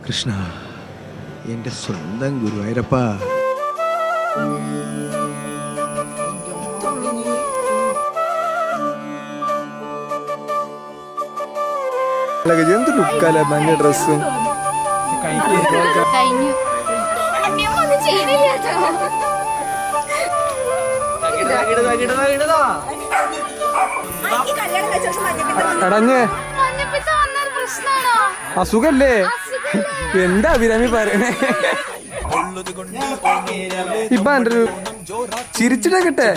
കൃഷ്ണ, എൻ്റെ സ്വന്തം ഗുരുവായൂരപ്പ. എന്ത് ലുക്കല്ലേ മഞ്ഞ ഡ്രസ്സും. അടഞ്ഞേ അസുഖല്ലേ? എന്താ അഭിരാമി പറയണേ? ഇപ്പൊ എൻ്റെ ഒരു ചിരിച്ചിട്ടേ കിട്ടേ.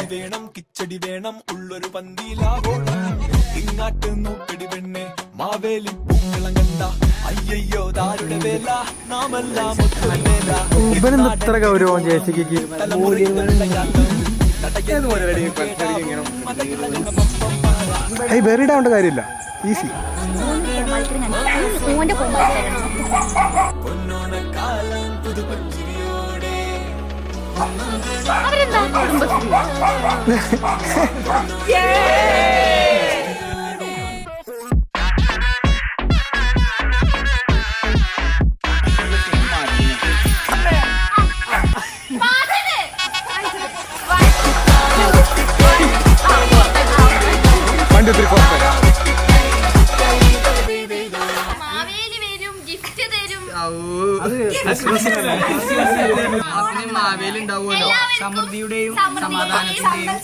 കിച്ചടി വേണം ഉള്ളൊരു പന്തിയിലാവോണം ഇങ്ങാട്ട് നോക്കടി പെണ്ണെ മാവേലി പൂക്കളം കണ്ട അയ്യോ താരുടെ വേല നാമെല്ലാം ഇവനെന്ത് ഇത്ര ഗൗരവം ചേച്ചിക്ക്? വെറിയിടാവേണ്ട കാര്യമില്ല, ഈസി. പൊന്നോണക്കാലം പുതുപുഞ്ചിരിയോടെ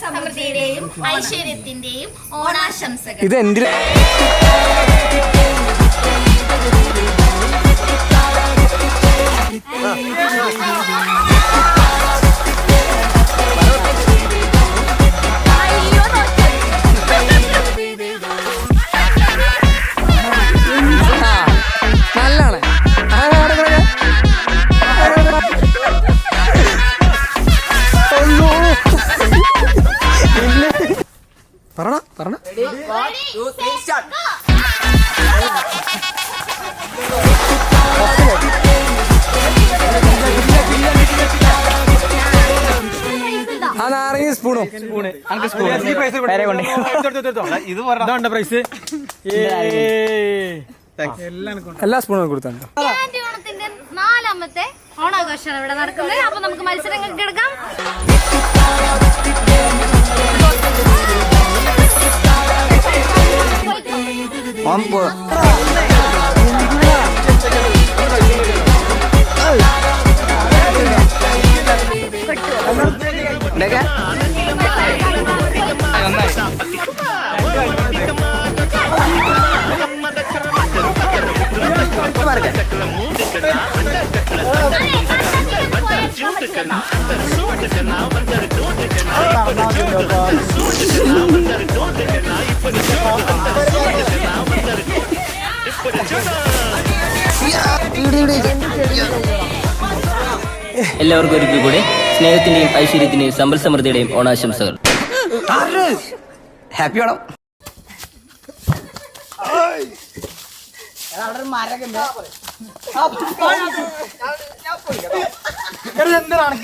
സമൃദ്ധിയുടെയും ഐശ്വര്യത്തിന്റെയും ഓണാശംസകൾ. ഇത് എന്തിനാ? നല്ലാണ്. പറഞ്ഞ ആ നാരങ്ങ സ്പൂണോ? എല്ലാ സ്പൂണും കൊടുത്തുണ്ട്. ഓണത്തിന്റെ 4ാമത്തെ ഓണാഘോഷമാണ് ഇവിടെ നടക്കുന്നത്. അപ്പൊ നമുക്ക് മത്സരങ്ങൾക്ക് എടുക്കാം. എല്ലാവർക്കും ഒരിക്കൽ കൂടെ സ്നേഹത്തിന്റെയും ഐശ്വര്യത്തിന്റെയും സമ്പൽ സമൃദ്ധിയുടെയും ഓണാശംസകൾ. ഹാപ്പി ഓണം. എന്താണ്